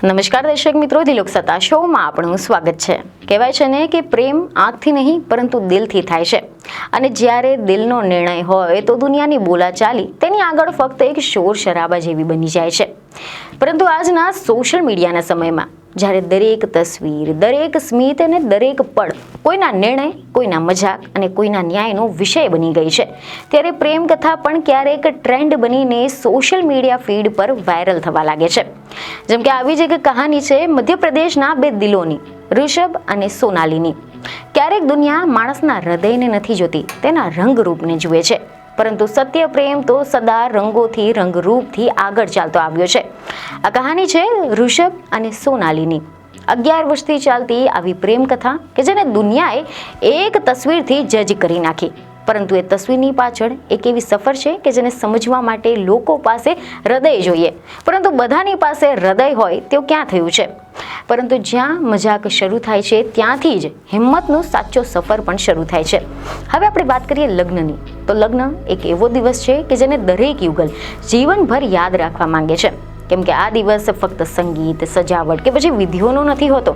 નમસ્કાર દર્શક મિત્રો, દિલોક સત્તા શોમાં આપણું સ્વાગત છે. કહેવાય છે ને કે પ્રેમ આંખથી નહીં પરંતુ દિલથી થાય છે, અને જ્યારે દિલનો નિર્ણય હોય તો દુનિયાની બોલાચાલી તેની આગળ ફક્ત એક શોર શરાબા જેવી બની જાય છે. પરંતુ આજના સોશિયલ મીડિયાના સમયમાં જ્યારે દરેક તસવીર, દરેક સ્મિત અને દરેક પળ કોઈના નિર્ણય, કોઈના મજાક અને કોઈના ન્યાયનો વિષય બની ગઈ છે, ત્યારે પ્રેમ કથા પણ ક્યારેક ટ્રેન્ડ બનીને સોશિયલ મીડિયા ફીડ પર વાયરલ થવા લાગે છે. જેમ કે આવી જ એક કહાની છે મધ્યપ્રદેશના બે દિલોની, ઋષભ અને સોનાલીની. ક્યારેક દુનિયા માણસના હૃદયને નથી જોતી, તેના રંગરૂપને જુએ છે. પરંતુ સત્ય પ્રેમ તો સદા રંગોથી, રંગરૂપથી આગળ ચાલતો આવ્યો છે. આ કહાની છે ઋષભ અને સોનાલીની. 11 વર્ષથી ચાલતી આવી પ્રેમ કથા કે જેને દુનિયાએ એક તસવીરથી જજ કરી નાખી. પરંતુ એ તસવીરની પાછળ એક એવી સફર છે કે જેને સમજવા માટે લોકો પાસે હૃદય જોઈએ. પરંતુ બધાની પાસે હૃદય હોય તેવું ક્યાં થયું છે? પરંતુ જ્યાં મજાક શરૂ થાય છે ત્યાંથી જ હિંમતનો સાચો સફર પણ શરૂ થાય છે. હવે આપણે વાત કરીએ લગ્નની, તો લગ્ન એક એવો દિવસ છે કે જેને દરેક યુગલ જીવનભર યાદ રાખવા માંગે છે. કેમ કે આ દિવસ ફક્ત સંગીત, સજાવટ કે પછી વિધિઓનો નથી હોતો.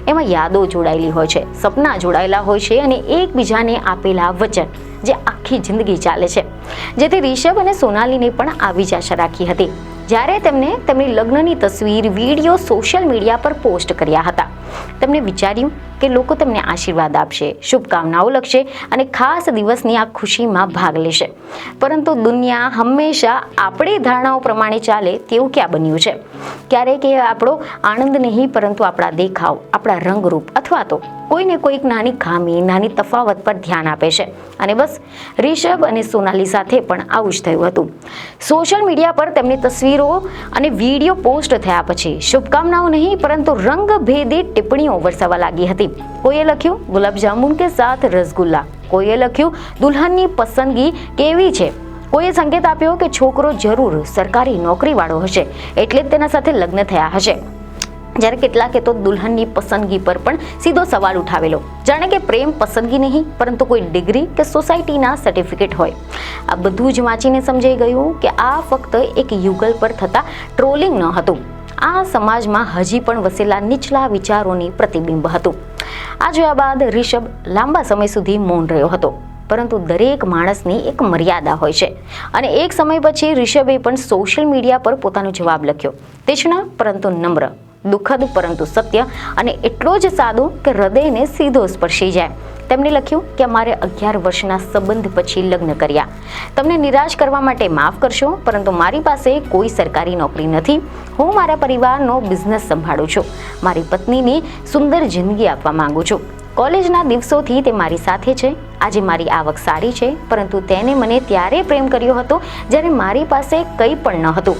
એમાં યાદો જોડાયેલી હોય છે, સપના જોડાયેલા હોય છે અને એકબીજાને આપેલા વચન જે આખી જિંદગી ચાલે છે. જેથી રિષભ અને સોનાલીને પણ આવી જ આશા રાખી હતી જ્યારે તેમને તેમની લગ્નની તસવીર, વિડીયો સોશિયલ મીડિયા પર પોસ્ટ કર્યા હતા. તેમણે વિચાર્યું કે લોકો તેમને આશીર્વાદ આપશે, શુભકામનાઓ લખશે અને ખાસ દિવસની આ ખુશીમાં ભાગ લેશે. પરંતુ દુનિયા હંમેશા આપણી ધારણાઓ પ્રમાણે ચાલે તેવું ક્યાં બન્યું છે? ક્યારેક એ આપણો આનંદ નહીં પરંતુ આપણા દેખાવ, આપણા રંગરૂપ અથવા તો કોઈને કોઈક નાની ખામી, નાની તફાવત પર ધ્યાન આપે છે. અને બસ રિષભ અને સોનાલી સાથે પણ આવું જ થયું હતું. સોશિયલ મીડિયા પર તેમની તસવીરો અને વિડીયો પોસ્ટ થયા પછી શુભકામનાઓ નહીં પરંતુ રંગભેદી ટિપ્પણીઓ વરસાવવા લાગી હતી. કોઈએ લખ્યું ગુલાબજામુન કે સાથ રસગુલ્લા, કોઈએ લખ્યું દુલ્હનની પસંદગી કેવી છે, કોઈએ સંકેત આપ્યો કે છોકરો જરૂર સરકારી નોકરીવાળો હશે એટલે જ તેના સાથે લગ્ન થયા હશે. જ્યારે કેટલાકે તો દુલ્હનની પસંદગી પર પણ સીધો સવાલ ઉઠાવેલો, જાણે કે પ્રેમ પસંદગી નહીં પરંતુ કોઈ ડિગ્રી કે સોસાયટીના સર્ટિફિકેટ હોય. આ બધું જ વાંચીને સમજાઈ ગયું કે આ ફક્ત એક યુગલ પર થતા ટ્રોલિંગ ન હતું. આ સમાજમાં હજી પણ વસેલા નીચલા વિચારોની પ્રતિબિંબ હતું. આ જોયા બાદ રિષભ લાંબા સમય સુધી મૌન રહ્યો હતો. પરંતુ દરેક માણસની એક મર્યાદા હોય છે અને એક સમય પછી રિષભે પણ સોશિયલ મીડિયા પર પોતાનો જવાબ લખ્યો. તીક્ષ્ણ પરંતુ નમ્ર, દુઃખદ પરંતુ સત્ય અને એટલો જ સાદો કે હૃદયને સીધો સ્પર્શી જાય. તેમણે લખ્યું કે અમારે 11 વર્ષના સંબંધ પછી લગ્ન કર્યા. તમને નિરાશ કરવા માટે માફ કરશો, પરંતુ મારી પાસે કોઈ સરકારી નોકરી નથી. હું મારા પરિવારનો બિઝનેસ સંભાળું છું. મારી પત્નીની સુંદર જિંદગી આપવા માંગુ છું. કોલેજના દિવસોથી તે મારી સાથે છે. આજે મારી આવક સારી છે, પરંતુ તેને મને ત્યારે પ્રેમ કર્યો હતો જ્યારે મારી પાસે કંઈ પણ ન હતું.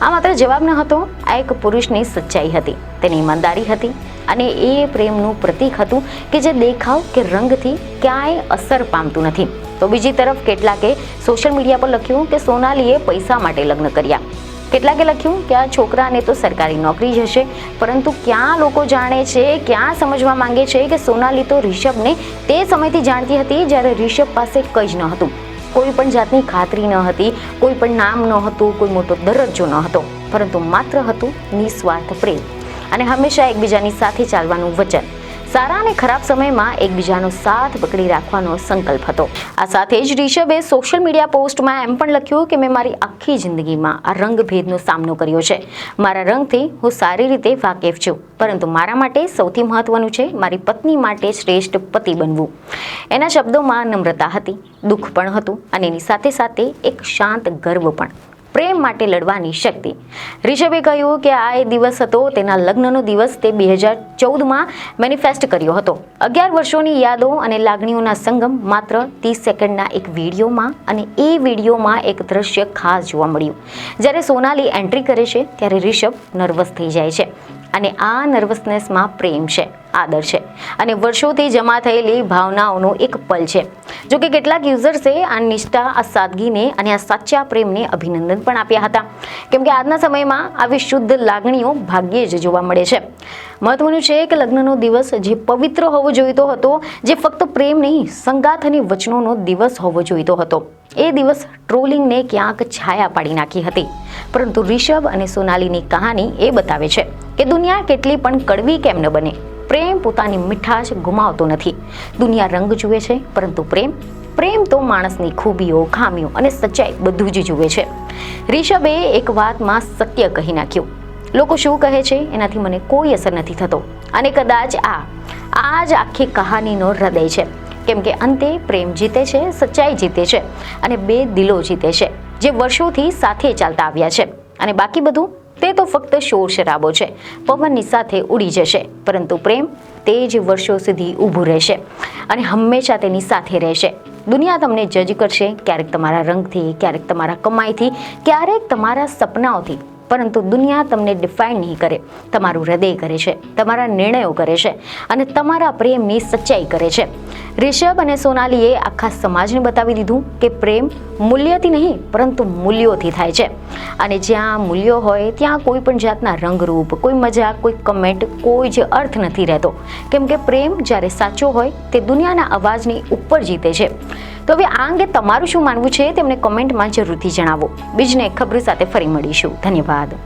આ માત્ર જવાબ ન હતો, આ એક પુરુષની સચ્ચાઈ હતી, તેની ઈમાનદારી હતી અને એ પ્રેમનું પ્રતીક હતું કે જે દેખાવ કે રંગથી ક્યાંય અસર પામતું નથી. તો બીજી તરફ કેટલાકે સોશિયલ મીડિયા પર લખ્યું કે સોનાલીએ પૈસા માટે લગ્ન કર્યા. કેટલાકે લખ્યું કે આ છોકરાને તો સરકારી નોકરી જ હશે. પરંતુ ક્યાં લોકો જાણે છે, ક્યાં સમજવા માંગે છે કે સોનાલી તો રિષભને તે સમયથી જાણતી હતી જ્યારે રિષભ પાસે કંઈ જ ન હતું. કોઈ પણ જાતની ખાતરી ન હતી, કોઈ પણ નામ ન હતું, કોઈ મોટો દરજ્જો ન હતો, પરંતુ માત્ર હતું નિસ્વાર્થ પ્રેમ અને હંમેશા એકબીજાની સાથે ચાલવાનું વચન. સારા અને ખરાબ સમયમાં એકબીજાનો સાથ પકડી રાખવાનો સંકલ્પ હતો. આ સાથે જ રિષભે સોશિયલ મીડિયા પોસ્ટમાં એમ પણ લખ્યું કે મેં મારી આખી જિંદગીમાં આ રંગભેદનો સામનો કર્યો છે. મારા રંગથી હું સારી રીતે વાકેફ છું, પરંતુ મારા માટે સૌથી મહત્વનું છે મારી પત્ની માટે શ્રેષ્ઠ પતિ બનવું. એના શબ્દોમાં નમ્રતા હતી, દુઃખ પણ હતું અને એની સાથે સાથે એક શાંત ગર્વ પણ, પ્રેમ માટે લડવાની શક્તિ. રિષભે કહ્યું કે આ એ દિવસ હતો, તેના લગ્નનો દિવસ તે 2014માં મેનિફેસ્ટ કર્યો હતો. 11 વર્ષોની યાદો અને લાગણીઓના સંગમ માત્ર 30 સેકન્ડના એક વિડીયોમાં, અને એ વિડીયોમાં એક દ્રશ્ય ખાસ જોવા મળ્યું. જ્યારે સોનાલી એન્ટ્રી કરે છે ત્યારે રિષભ નર્વસ થઈ જાય છે અને આ નર્વસનેસમાં પ્રેમ છે. આદર છે અને વર્ષોથી જમા થયેલી ભાવનાઓનો એક પલ છે. જો કે કેટલાક યુઝર્સે આ નિષ્ઠા, આ સાદગીને અને આ સાચા પ્રેમને અભિનંદન પણ આપ્યા હતા, કેમ કે આજના સમયમાં આવી શુદ્ધ લાગણીઓ ભાગ્યે જ જોવા મળે છે. મહત્વનું છે કે લગ્નનો દિવસ જે પવિત્ર હોવો જોઈતો હતો, જે ફક્ત પ્રેમ નહીં, સંગાથ અને વચનોનો દિવસ હોવો જોઈતો હતો, એ દિવસ ટ્રોલિંગને ક્યાંક છાયા પાડી નાખી હતી. પરંતુ રિષભ અને સોનાલીની કહાની એ બતાવે છે કે દુનિયા કેટલી પણ કડવી કેમ ન બને, પ્રેમ પોતાની મીઠાશ ગુમાવતો નથી. દુનિયા રંગ જુએ છે, પરંતુ પ્રેમ તો માણસની ખૂબીઓ, ખામીઓ અને સચ્ચાઈ બધું જ જુએ છે. રિષભે એક વાતમાં સત્ય કહી નાખ્યું, લોકો શું કહે છે એનાથી મને કોઈ અસર નથી થતો. અને કદાચ આ જ આખી કહાનીનો હૃદય છે, કેમ કે અંતે પ્રેમ જીતે છે, સચ્ચાઈ જીતે છે અને બે દિલો જીતે છે જે વર્ષોથી સાથે ચાલતા આવ્યા છે. અને બાકી બધું તે તો ફક્ત શોર શરાબો છે, પવનની સાથે ઉડી જશે. પરંતુ પ્રેમ તે જ વર્ષો સુધી ઊભું રહેશે અને હંમેશા તેની સાથે રહેશે. દુનિયા તમને જજ કરશે, ક્યારેક તમારા રંગથી, ક્યારેક તમારા કમાઈથી, ક્યારેક તમારા સપનાઓથી, પરંતુ દુનિયા તમને ડિફાઇન નહીં કરે. તમારું હૃદય કરે છે, તમારા નિર્ણયો કરે છે અને તમારા પ્રેમની સચ્ચાઈ કરે છે. રિષભ અને સોનાલીએ આખા સમાજને બતાવી દીધું કે પ્રેમ મૂલ્યથી નહીં, પરંતુ મૂલ્યોથી થાય છે. અને જ્યાં મૂલ્યો હોય ત્યાં કોઈ પણ જાતના રંગરૂપ, કોઈ મજાક, કોઈ કમેન્ટ, કોઈ જ અર્થ નથી રહેતો, કેમ કે પ્રેમ જ્યારે સાચો હોય તે દુનિયાના અવાજની ઉપર જીતે છે. તો હવે આ અંગે તમારું શું માનવું છે તેમને કોમેન્ટમાં જરૂરથી જણાવો. બીજને ખબર સાથે ફરી મળીશું. ધન્યવાદ.